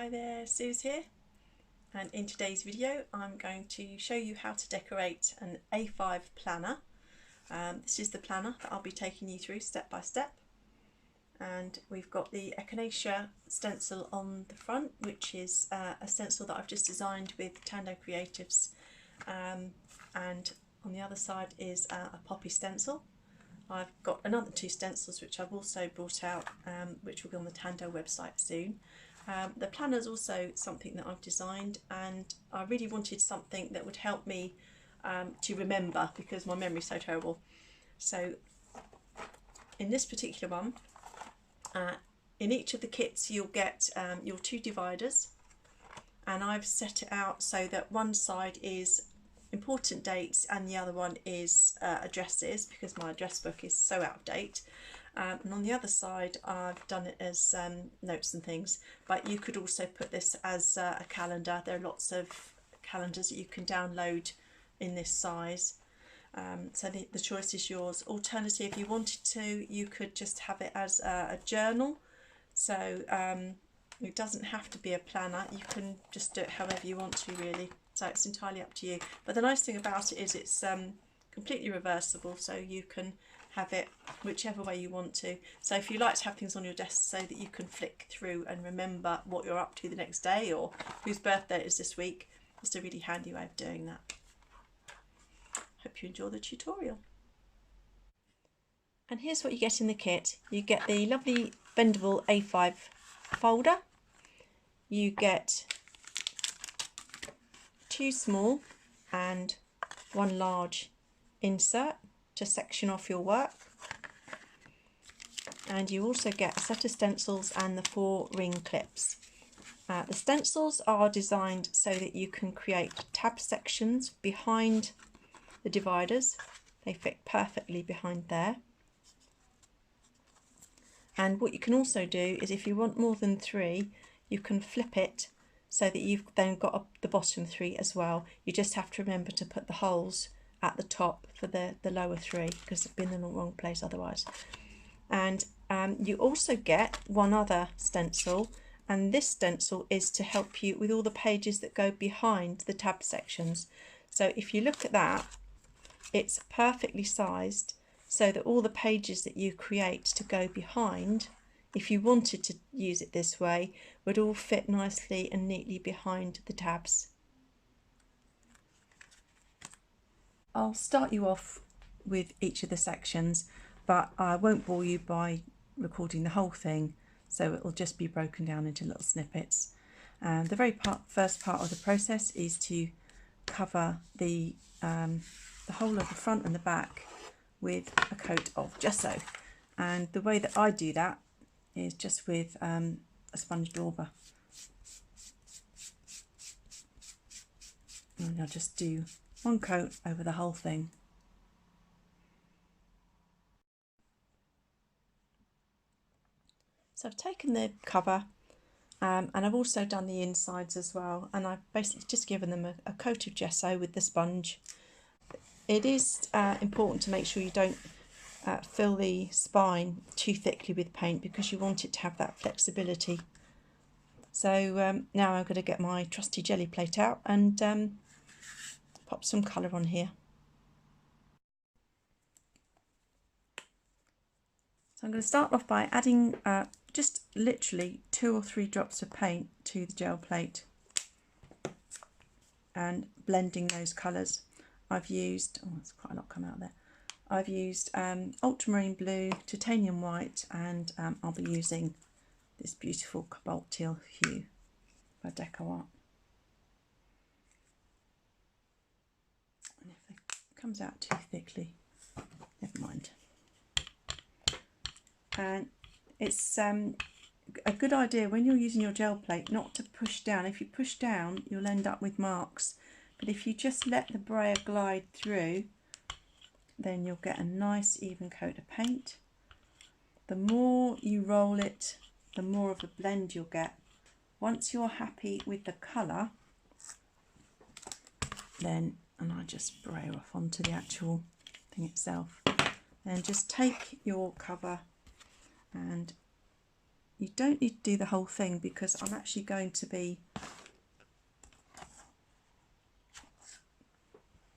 Hi there, Suze here, and in today's video I'm going to show you how to decorate an A5 planner. This is the planner that I'll be taking you through step by step, and we've got the echinacea stencil on the front, which is a stencil that I've just designed with Tando Creatives, and on the other side is a poppy stencil. I've got another two stencils which I've also brought out, which will be on the Tando website soon. The planner is also something that I've designed, and I really wanted something that would help me to remember, because my memory is so terrible. So in this particular one, in each of the kits you'll get your two dividers, and I've set it out so that one side is important dates and the other one is addresses, because my address book is so out of date. And on the other side I've done it as notes and things, but you could also put this as a calendar. There are lots of calendars that you can download in this size, so the choice is yours. Alternatively, if you wanted to, you could just have it as a journal, so it doesn't have to be a planner. You can just do it however you want to, really, so it's entirely up to you. But the nice thing about it is it's completely reversible, so you can have it whichever way you want to. So if you like to have things on your desk so that you can flick through and remember what you're up to the next day, or whose birthday it is this week, it's a really handy way of doing that. Hope you enjoy the tutorial. And here's what you get in the kit. You get the lovely bendable A5 folder. You get two small and one large insert to section off your work, and you also get a set of stencils and the 4 ring clips. The stencils are designed so that you can create tab sections behind the dividers. They fit perfectly behind there. And what you can also do is, if you want more than 3, you can flip it so that you've then got the bottom 3 as well. You just have to remember to put the holes at the top for the lower 3, because they've been in the wrong place otherwise. And you also get one other stencil, and this stencil is to help you with all the pages that go behind the tab sections. So if you look at that, it's perfectly sized so that all the pages that you create to go behind, if you wanted to use it this way, would all fit nicely and neatly behind the tabs. I'll start you off with each of the sections, but I won't bore you by recording the whole thing, so it will just be broken down into little snippets. The very first part of the process is to cover the whole of the front and the back with a coat of gesso, and the way that I do that is just with a sponge dauber, and I'll just do one coat over the whole thing. So I've taken the cover and I've also done the insides as well, and I've basically just given them a coat of gesso with the sponge. It is important to make sure you don't fill the spine too thickly with paint, because you want it to have that flexibility. So now I'm going to get my trusty jelly plate out and pop some colour on here. So I'm going to start off by adding just literally 2 or 3 drops of paint to the gel plate and blending those colours. I've used, oh, there's quite a lot come out there. I've used ultramarine blue, titanium white, and I'll be using this beautiful cobalt teal hue by Deco Art. And if it comes out too thickly, never mind. And it's a good idea when you're using your gel plate not to push down. If you push down, you'll end up with marks, but if you just let the brayer glide through, then you'll get a nice even coat of paint. The more you roll it, the more of a blend you'll get. Once you're happy with the colour, then, and I just brayer off onto the actual thing itself, then just take your cover and you don't need to do the whole thing because I'm actually going to be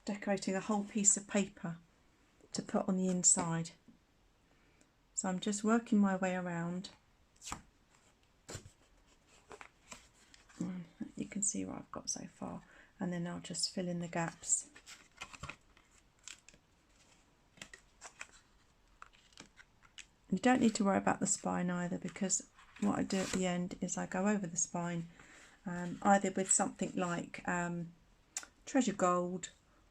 decorating a whole piece of paper to put on the inside. So I'm just working my way around. You can see what I've got so far, and then I'll just fill in the gaps. You don't need to worry about the spine either, because what I do at the end is I go over the spine either with something like treasure gold,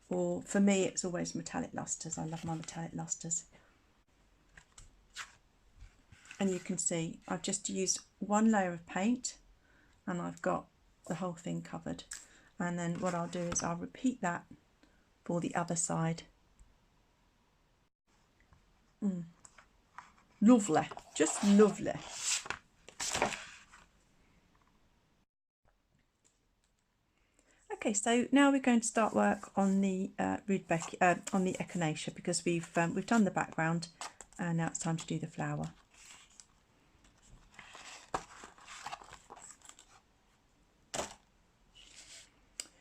or for me it's always metallic lustres. I love my metallic lustres. And you can see I've just used one layer of paint and I've got the whole thing covered. And then what I'll do is I'll repeat that for the other side. Lovely, just lovely. Okay, so now we're going to start work on the Rudbeckia, on the echinacea, because we've done the background and now it's time to do the flower.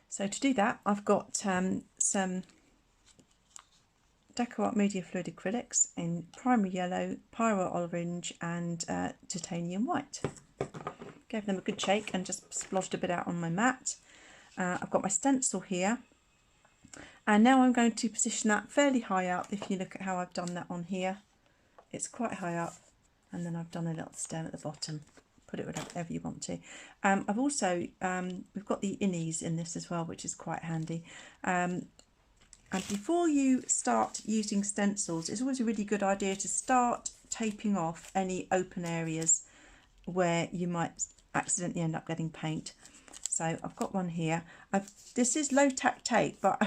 So to do that, I've got some Deco Art Media Fluid acrylics in primary yellow, pyro orange and titanium white. Gave them a good shake and just splodged a bit out on my mat. I've got my stencil here, and now I'm going to position that fairly high up. If you look at how I've done that on here, it's quite high up, and then I've done a little stem at the bottom. Put it whatever you want to. I've also, we've got the innies in this as well, which is quite handy. And before you start using stencils, it's always a really good idea to start taping off any open areas where you might accidentally end up getting paint. So I've got one here. This is low tack tape, but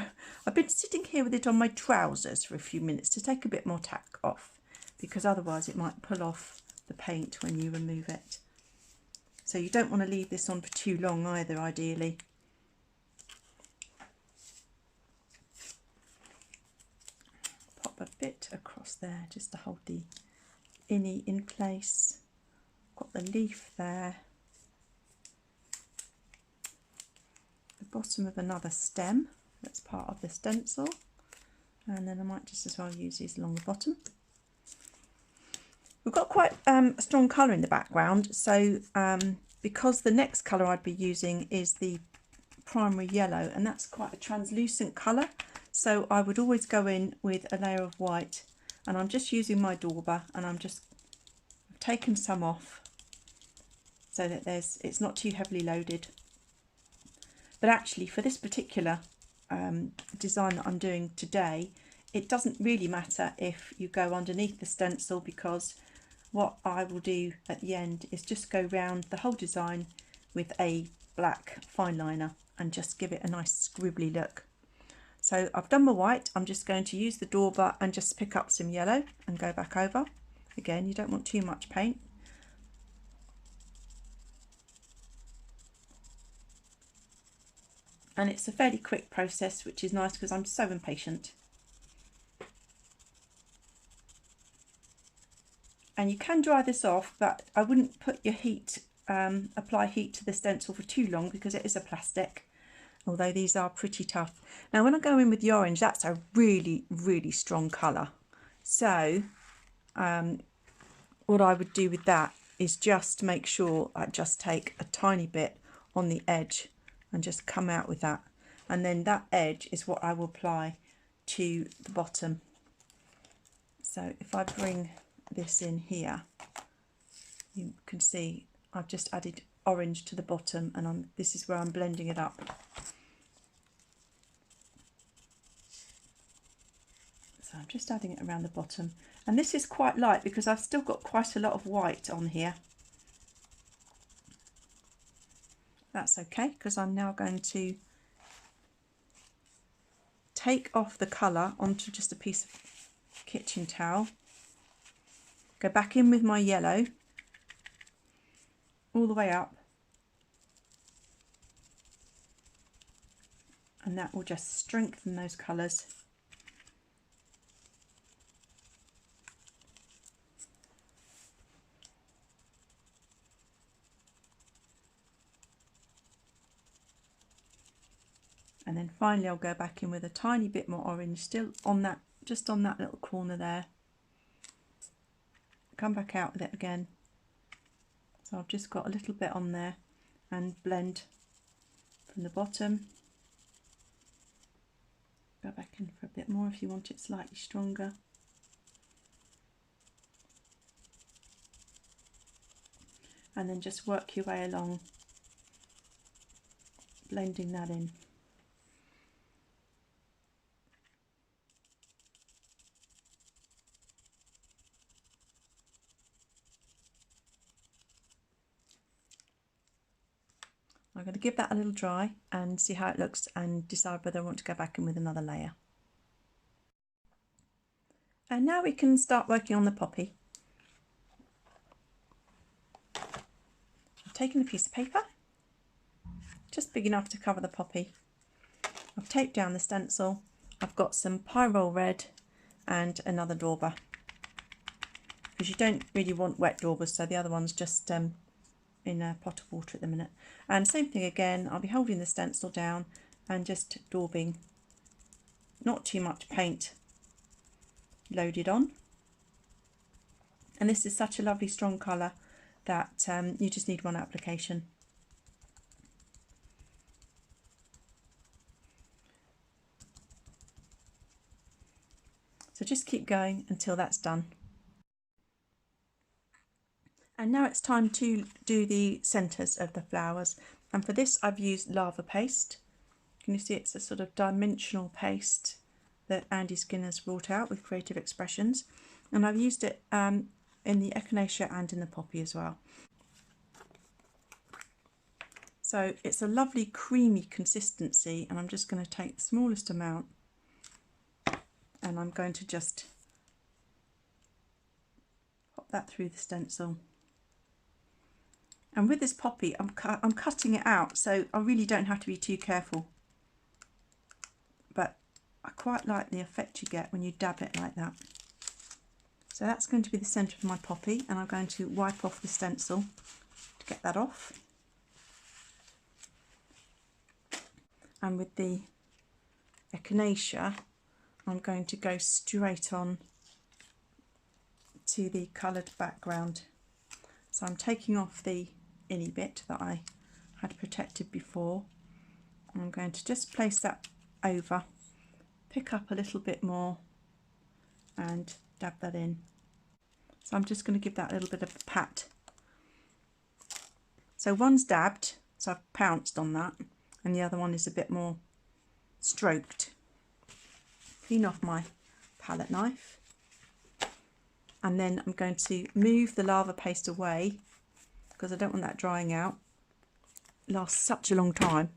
I've been sitting here with it on my trousers for a few minutes to take a bit more tack off, because otherwise it might pull off the paint when you remove it. So you don't want to leave this on for too long either, ideally. Pop a bit across there just to hold the innie in place. Got the leaf there. The bottom of another stem that's part of the stencil. And then I might just as well use these along the bottom. We've got quite a strong colour in the background, so because the next colour I'd be using is the primary yellow, and that's quite a translucent colour, so I would always go in with a layer of white, and I'm just using my dauber, and I've taken some off so that it's not too heavily loaded. But actually for this particular design that I'm doing today, it doesn't really matter if you go underneath the stencil, because what I will do at the end is just go round the whole design with a black fine liner and just give it a nice scribbly look. So I've done my white. I'm just going to use the dauber and just pick up some yellow and go back over. Again, you don't want too much paint. And it's a fairly quick process, which is nice because I'm so impatient. And you can dry this off, but I wouldn't put your heat, apply heat to the stencil for too long, because it is a plastic, although these are pretty tough. Now when I go in with the orange, that's a really, really strong colour. So what I would do with that is just make sure I just take a tiny bit on the edge and just come out with that. And then that edge is what I will apply to the bottom. So if I bring this in here, you can see I've just added orange to the bottom, and this is where I'm blending it up. So I'm just adding it around the bottom, and this is quite light because I've still got quite a lot of white on here. That's okay, because I'm now going to take off the colour onto just a piece of kitchen towel. Go back in with my yellow all the way up, and that will just strengthen those colours. And then finally I'll go back in with a tiny bit more orange, still on that, just on that little corner there. Come back out with it again. So I've just got a little bit on there and blend from the bottom. Go back in for a bit more if you want it slightly stronger. And then just work your way along, blending that in. I'm going to give that a little dry and see how it looks and decide whether I want to go back in with another layer. And now we can start working on the poppy. I've taken a piece of paper, just big enough to cover the poppy. I've taped down the stencil. I've got some Pyrrole red and another dauber, because you don't really want wet daubers, so the other one's just in a pot of water at the minute. And same thing again, I'll be holding the stencil down and just daubing, not too much paint loaded on. And this is such a lovely strong colour that you just need one application. So just keep going until that's done. And now it's time to do the centres of the flowers. And for this I've used lava paste. Can you see it's a sort of dimensional paste that Andy Skinner's brought out with Creative Expressions. And I've used it in the echinacea and in the poppy as well. So it's a lovely creamy consistency, and I'm just going to take the smallest amount and I'm going to just pop that through the stencil. And with this poppy, I'm cutting it out, so I really don't have to be too careful. But I quite like the effect you get when you dab it like that. So that's going to be the centre of my poppy, and I'm going to wipe off the stencil to get that off. And with the echinacea, I'm going to go straight on to the coloured background. So I'm taking off the inny bit that I had protected before. I'm going to just place that over, pick up a little bit more and dab that in. So I'm just going to give that a little bit of a pat. So one's dabbed, so I've pounced on that, and the other one is a bit more stroked. Clean off my palette knife, and then I'm going to move the lava paste away because I don't want that drying out. It lasts such a long time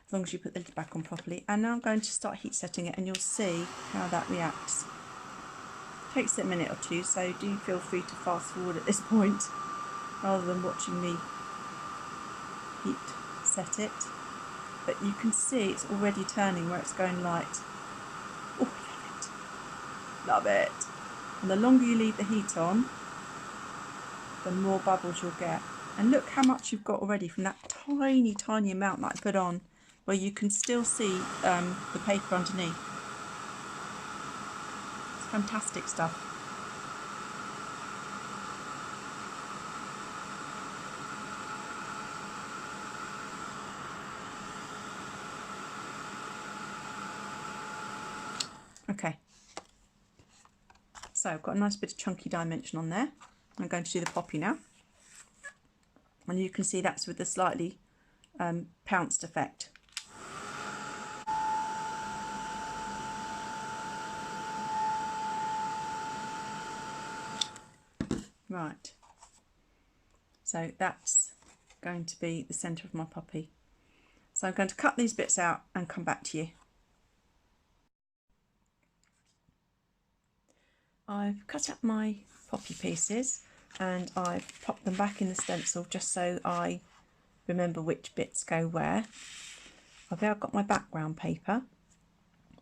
as long as you put the lid back on properly. And now I'm going to start heat setting it, and you'll see how that reacts. It takes a minute or two, so do feel free to fast forward at this point rather than watching me heat set it. But you can see it's already turning where it's going light. Oh, love it. Love it. And the longer you leave the heat on, the more bubbles you'll get. And look how much you've got already from that tiny, tiny amount that I put on, where you can still see the paper underneath. It's fantastic stuff. Okay, so I've got a nice bit of chunky dimension on there. I'm going to do the poppy now, and you can see that's with the slightly pounced effect. Right, so that's going to be the centre of my poppy. So I'm going to cut these bits out and come back to you. I've cut up my poppy pieces and I've popped them back in the stencil just so I remember which bits go where. I've now got my background paper.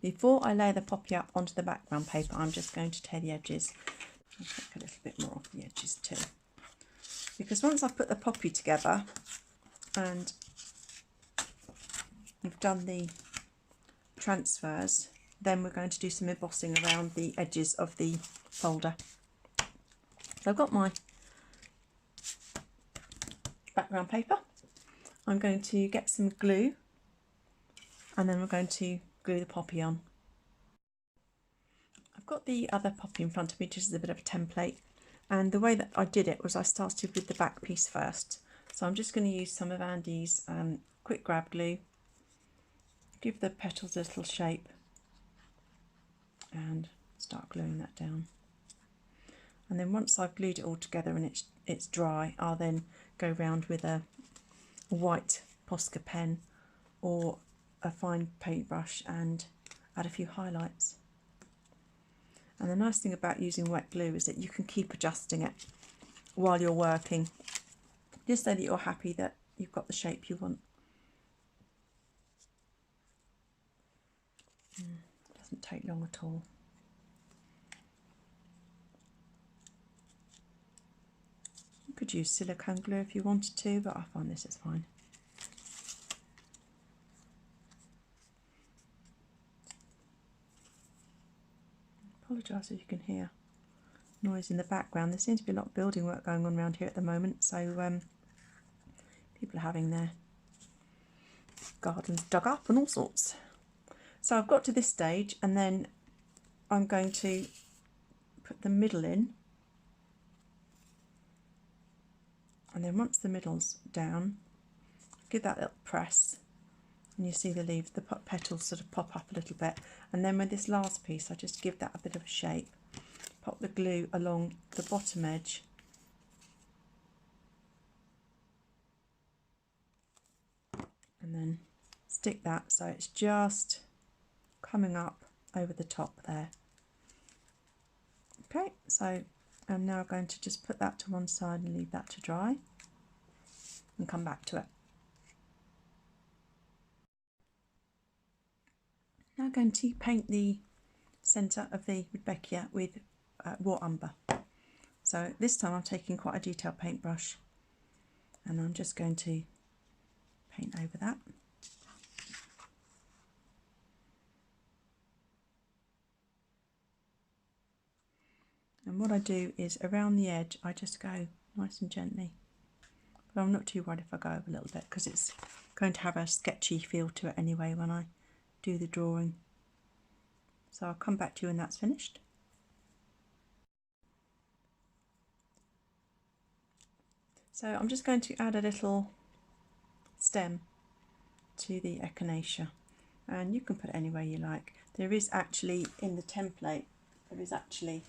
Before I lay the poppy up onto the background paper, I'm just going to tear the edges. I'll take a little bit more off the edges too, because once I've put the poppy together and you've done the transfers, then we're going to do some embossing around the edges of the folder. So I've got my background paper. I'm going to get some glue and then we're going to glue the poppy on. I've got the other poppy in front of me just as a bit of a template, and the way that I did it was I started with the back piece first. So I'm just going to use some of Andy's quick grab glue, give the petals a little shape and start gluing that down. And then once I've glued it all together and it's dry, I'll then go round with a white Posca pen or a fine paintbrush and add a few highlights. And the nice thing about using wet glue is that you can keep adjusting it while you're working, just so that you're happy that you've got the shape you want. Doesn't take long at all. You could use silicone glue if you wanted to, but I find this is fine. Apologise if you can hear noise in the background. There seems to be a lot of building work going on around here at the moment, so people are having their gardens dug up and all sorts. So I've got to this stage and then I'm going to put the middle in, and then once the middle's down, give that a little press and you see the leaves, the petals sort of pop up a little bit, and then with this last piece I just give that a bit of a shape, pop the glue along the bottom edge and then stick that so it's just coming up over the top there. Okay, so I'm now going to just put that to one side and leave that to dry and come back to it. Now I'm going to paint the centre of the Rudbeckia with raw umber. So this time I'm taking quite a detailed paintbrush and I'm just going to paint over that. And what I do is around the edge I just go nice and gently, but I'm not too worried if I go over a little bit because it's going to have a sketchy feel to it anyway when I do the drawing. So I'll come back to you when that's finished. So I'm just going to add a little stem to the echinacea, and you can put it anywhere you like. There is actually in the template, there is actually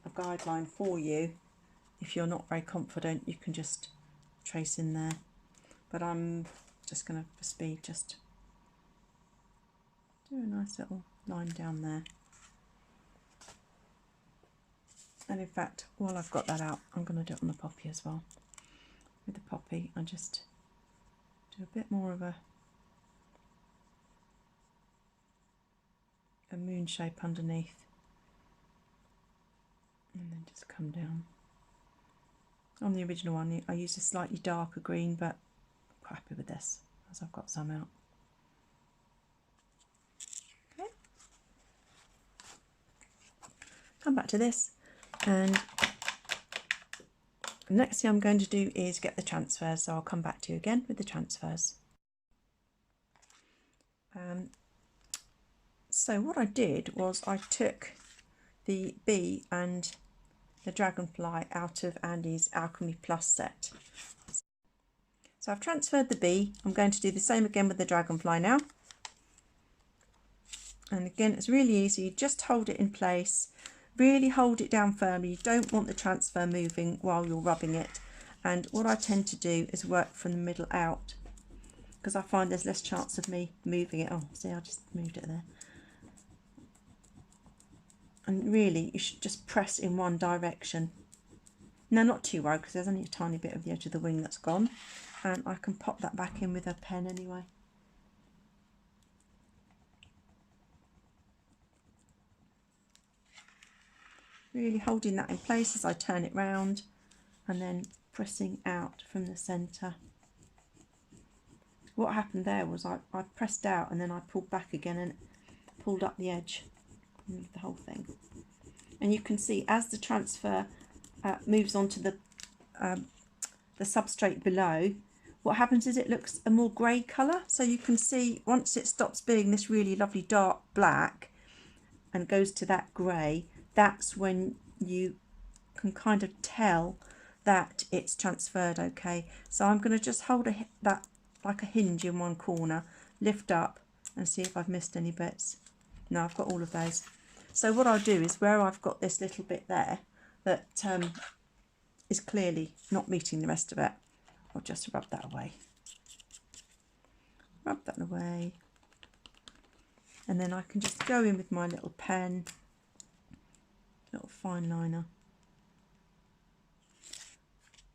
a guideline for you. If you're not very confident, you can just trace in there, but I'm just going to, for speed, just do a nice little line down there. And in fact, while I've got that out, I'm going to do it on the poppy as well. With the poppy, I just do a bit more of a moon shape underneath, and then just come down. On the original one I used a slightly darker green, but I'm quite happy with this as I've got some out. Okay, come back to this, and the next thing I'm going to do is get the transfers, so I'll come back to you again with the transfers. So what I did was I took the bee and the dragonfly out of Andy's Alchemy Plus set. So I've transferred the bee. I'm going to do the same again with the dragonfly now. And again, it's really easy. Just hold it in place. Really hold it down firmly. You don't want the transfer moving while you're rubbing it. And what I tend to do is work from the middle out, because I find there's less chance of me moving it. Oh, see, I just moved it there. And really, you should just press in one direction. Now, not too worried, because there's only a tiny bit of the edge of the wing that's gone. And I can pop that back in with a pen anyway. Really holding that in place as I turn it round, and then pressing out from the centre. what happened there was I pressed out and then I pulled back again and pulled up the edge of the whole thing. And you can see as the transfer moves onto the substrate below, what happens is it looks a more grey colour. So you can see once it stops being this really lovely dark black and goes to that grey, that's when you can kind of tell that it's transferred okay. So I'm going to just hold that like a hinge in one corner, lift up and see if I've missed any bits. No, I've got all of those. So what I'll do is where I've got this little bit there that is clearly not meeting the rest of it, I'll just rub that away. Rub that away. And then I can just go in with my little pen, little fine liner,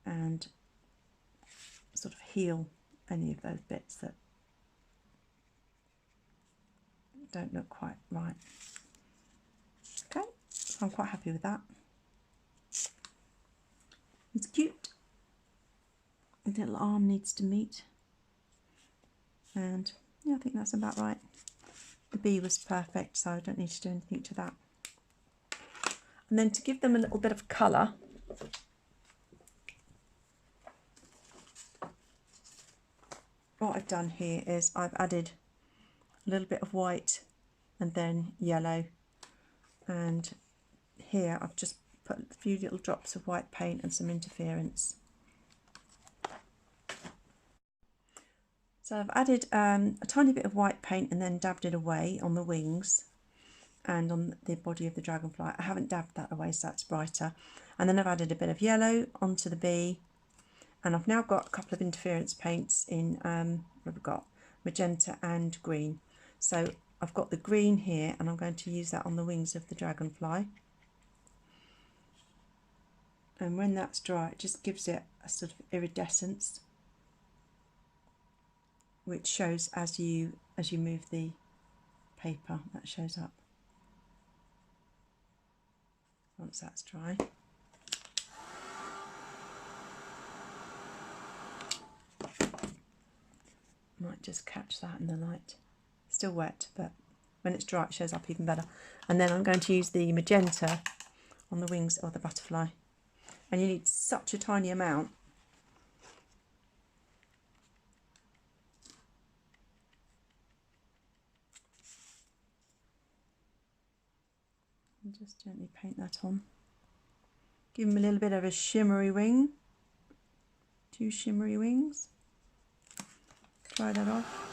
and sort of heal any of those bits that don't look quite right. Okay, so I'm quite happy with that. It's cute. The little arm needs to meet. And yeah, I think that's about right. The bee was perfect, so I don't need to do anything to that. And then to give them a little bit of colour, what I've done here is I've added a little bit of white and then yellow, and here I've just put a few little drops of white paint and some interference. So I've added a tiny bit of white paint and then dabbed it away on the wings and on the body of the dragonfly. I haven't dabbed that away, so that's brighter. And then I've added a bit of yellow onto the bee, and I've now got a couple of interference paints in, what I've got, magenta and green. So I've got the green here and I'm going to use that on the wings of the dragonfly. And when that's dry, it just gives it a sort of iridescence, which shows as you move the paper, that shows up once that's dry. Might just catch that in the light. Still wet, but when it's dry it shows up even better. And then I'm going to use the magenta on the wings of the butterfly. And you need such a tiny amount. And just gently paint that on. Give him a little bit of a shimmery wing. 2 shimmery wings. Try that off.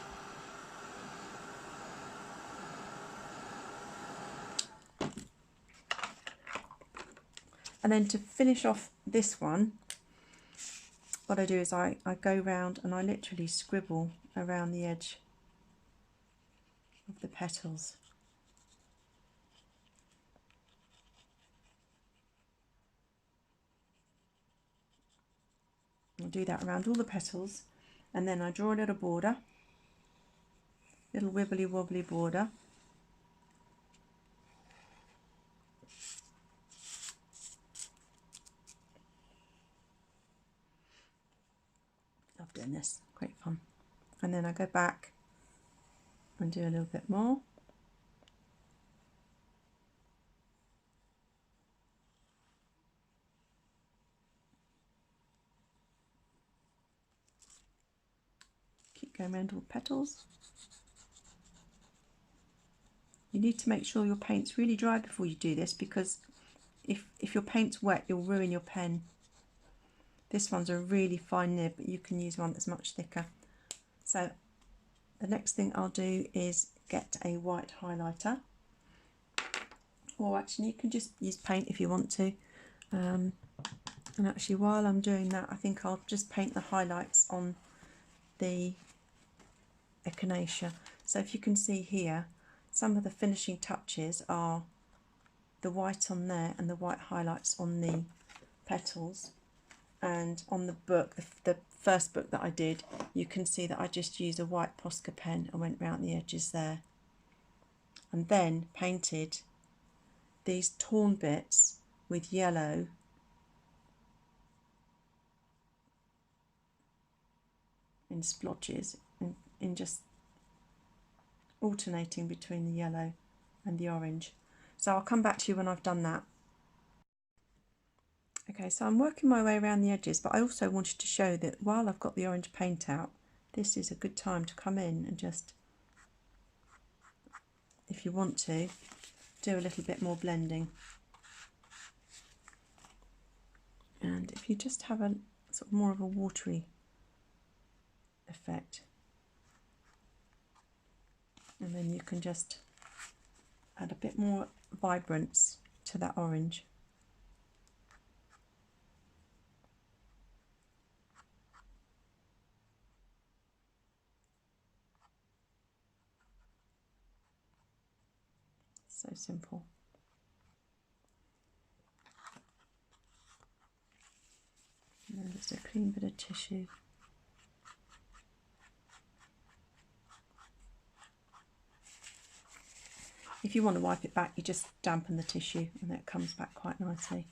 And then to finish off this one, what I do is I go round and I literally scribble around the edge of the petals. I'll do that around all the petals, and then I draw a little border, little wibbly wobbly border. Love doing this, great fun. And then I go back and do a little bit more. Keep going around all the petals. You need to make sure your paint's really dry before you do this, because if your paint's wet you'll ruin your pen. This one's a really fine nib, but you can use one that's much thicker. So the next thing I'll do is get a white highlighter, or actually you can just use paint if you want to. And actually while I'm doing that, I think I'll just paint the highlights on the echinacea. So if you can see here, some of the finishing touches are the white on there and the white highlights on the petals. And on the book, the first book that I did, you can see that I just used a white Posca pen and went round the edges there, and then painted these torn bits with yellow in splotches, in in just alternating between the yellow and the orange. So I'll come back to you when I've done that. Okay, so I'm working my way around the edges, but I also wanted to show that while I've got the orange paint out, this is a good time to come in and just, if you want to, do a little bit more blending. And if you just have a sort of more of a watery effect, and then you can just add a bit more vibrance to that orange. So simple. And then just a clean bit of tissue. If you want to wipe it back, you just dampen the tissue and it comes back quite nicely.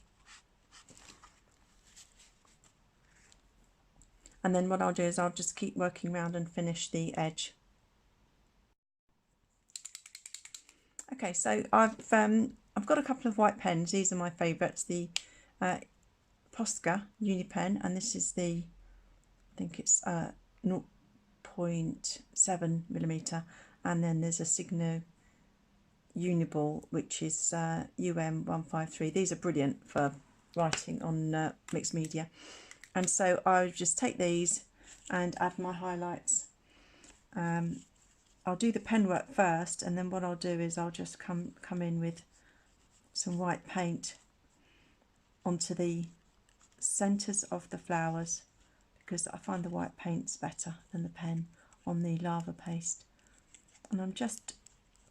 And then what I'll do is I'll just keep working around and finish the edge. Okay, so I've got a couple of white pens. These are my favourites, the Posca Uni pen, and this is the, I think it's 0.7mm, and then there's a Signo Uniball, which is UM153. These are brilliant for writing on mixed media. And so I just take these and add my highlights. I'll do the pen work first, and then what I'll do is I'll just come in with some white paint onto the centres of the flowers, because I find the white paint's better than the pen on the lava paste. And I'm just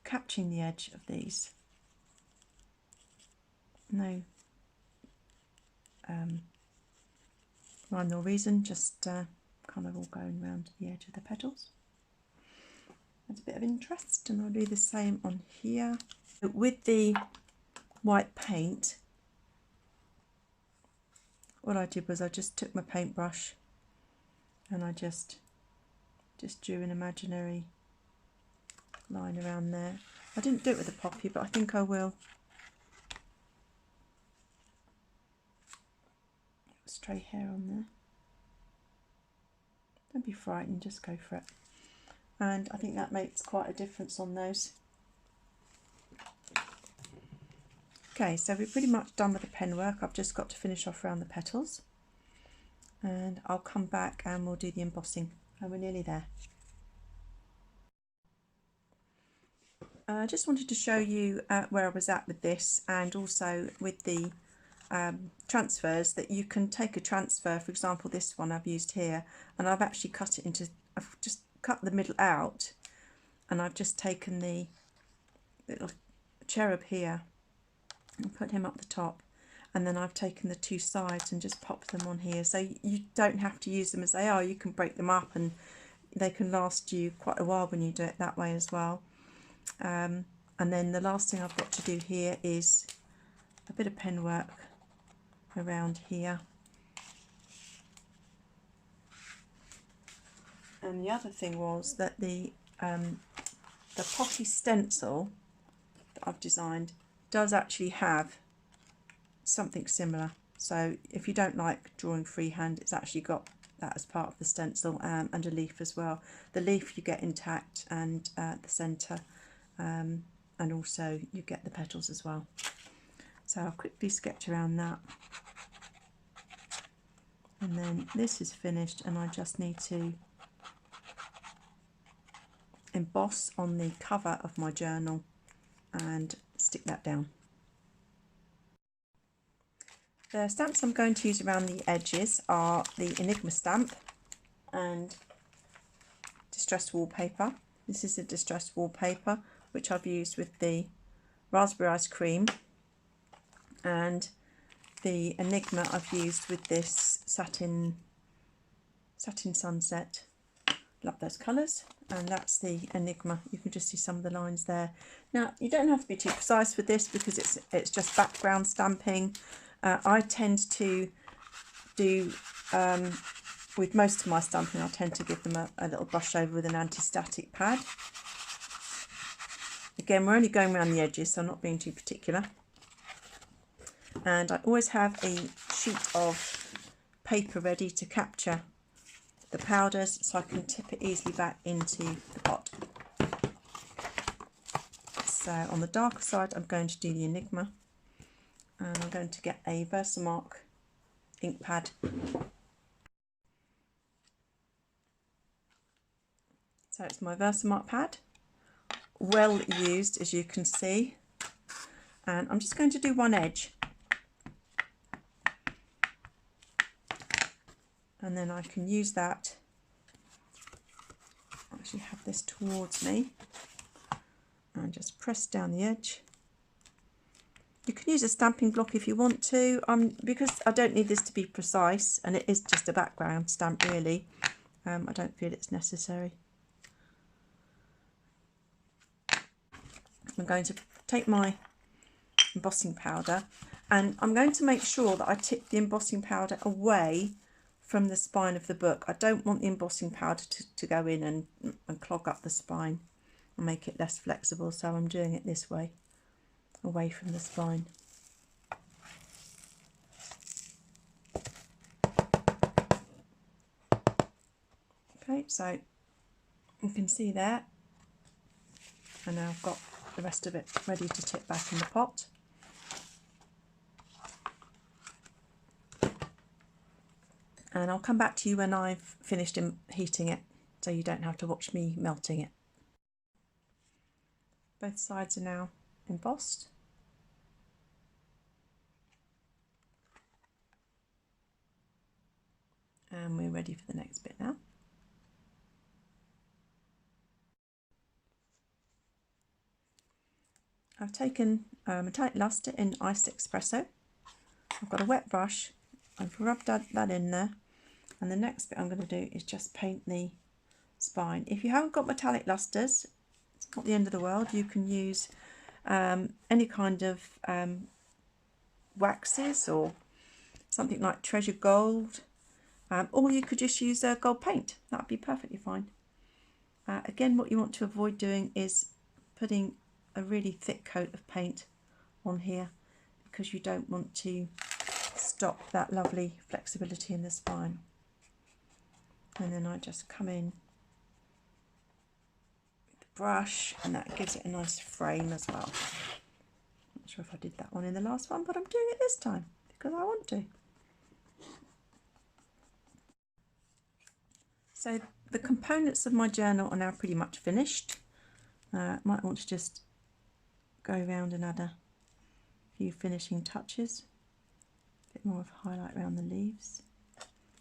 catching the edge of these. No rhyme or reason, just kind of all going around the edge of the petals. That's a bit of interest, and I'll do the same on here. With the white paint, what I did was I just took my paintbrush and I just drew an imaginary line around there. I didn't do it with the poppy, but I think I will. Stray hair on there. Don't be frightened, just go for it. And I think that makes quite a difference on those. Okay, so we're pretty much done with the pen work. I've just got to finish off around the petals, and I'll come back and we'll do the embossing, and we're nearly there. I just wanted to show you where I was at with this, and also with the transfers, that you can take a transfer. For example, this one I've used here, and I've actually cut it into, I've just cut the middle out, and I've just taken the little cherub here and put him up the top, and then I've taken the two sides and just popped them on here. So you don't have to use them as they are, you can break them up and they can last you quite a while when you do it that way as well. And then the last thing I've got to do here is a bit of pen work around here. And the other thing was that the poppy stencil that I've designed does actually have something similar. So if you don't like drawing freehand, it's actually got that as part of the stencil, and a leaf as well. The leaf you get intact, and the centre, and also you get the petals as well. So I'll quickly sketch around that. And then this is finished, and I just need to emboss on the cover of my journal and stick that down. The stamps I'm going to use around the edges are the Enigma stamp and distressed wallpaper. This is a distressed wallpaper which I've used with the raspberry ice cream, and the Enigma I've used with this satin sunset. Love those colours. And that's the Enigma. You can just see some of the lines there. Now, you don't have to be too precise with this because it's just background stamping. I tend to do with most of my stamping, I tend to give them a little brush over with an anti-static pad. Again, we're only going around the edges, so I'm not being too particular. And I always have a sheet of paper ready to capture the powders, so I can tip it easily back into the pot. So on the darker side, I'm going to do the Enigma, and I'm going to get a Versamark ink pad. So it's my Versamark pad, well used as you can see, and I'm just going to do one edge, and then I can use that. I actually have this towards me, and just press down the edge. You can use a stamping block if you want to. Because I don't need this to be precise, and it is just a background stamp really, I don't feel it's necessary. I'm going to take my embossing powder, and I'm going to make sure that I tip the embossing powder away from the spine of the book. I don't want the embossing powder to go in and clog up the spine and make it less flexible, so I'm doing it this way, away from the spine. Okay, so you can see there, and now I've got the rest of it ready to tip back in the pot. And I'll come back to you when I've finished heating it, so you don't have to watch me melting it. Both sides are now embossed. And we're ready for the next bit now. I've taken metallic luster in iced espresso. I've got a wet brush. I've rubbed that in there, and the next bit I'm going to do is just paint the spine. If you haven't got metallic lusters, it's not the end of the world. You can use any kind of waxes or something like Treasure Gold, or you could just use gold paint. That would be perfectly fine. Again, what you want to avoid doing is putting a really thick coat of paint on here, because you don't want to stop that lovely flexibility in the spine. And then I just come in with the brush, and that gives it a nice frame as well. Not sure if I did that one in the last one, but I'm doing it this time because I want to. So the components of my journal are now pretty much finished. Might want to just go around and add a few finishing touches. A bit more of a highlight around the leaves,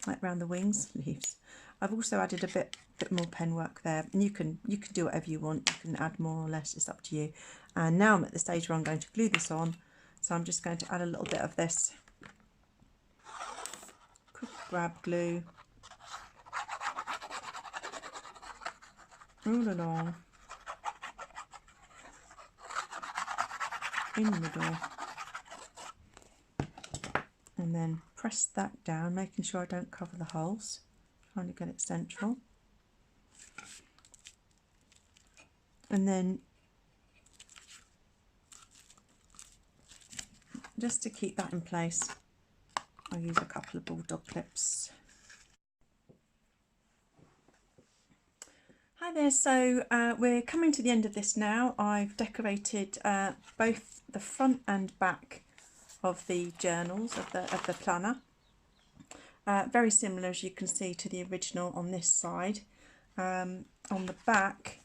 like around the wings, leaves. I've also added a bit more pen work there, and you can do whatever you want. You can add more or less, it's up to you. And now I'm at the stage where I'm going to glue this on, so I'm just going to add a little bit of this quick grab glue all along in the middle, and then press that down, making sure I don't cover the holes, trying to get it central. And then just to keep that in place, I'll use a couple of bulldog clips. Hi there, so we're coming to the end of this now. I've decorated both the front and back of the journals, of the planner. Very similar, as you can see, to the original on this side. On the back,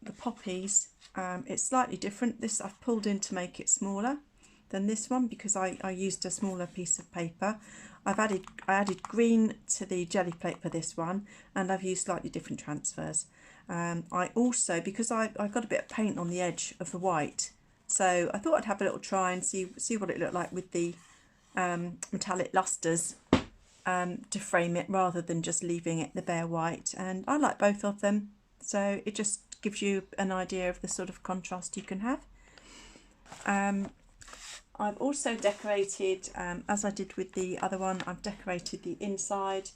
the poppies, it's slightly different. This I've pulled in to make it smaller than this one because I used a smaller piece of paper. I added green to the jelly plate for this one, and I've used slightly different transfers. I also, because I've got a bit of paint on the edge of the white, so I thought I'd have a little try and see what it looked like with the metallic lusters to frame it, rather than just leaving it the bare white. And I like both of them, so it just gives you an idea of the sort of contrast you can have. I've also decorated, as I did with the other one, I've decorated the inside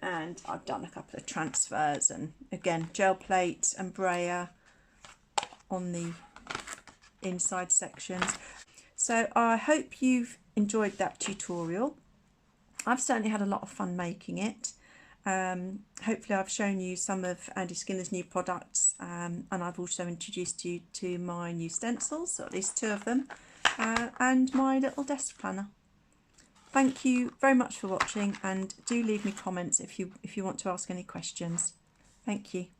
and I've done a couple of transfers, and again gel plate and brayer on the inside sections. So I hope you've enjoyed that tutorial. I've certainly had a lot of fun making it. Hopefully I've shown you some of Andy Skinner's new products, and I've also introduced you to my new stencils, or at least 2 of them, and my little desk planner. Thank you very much for watching, and do leave me comments if you want to ask any questions. Thank you.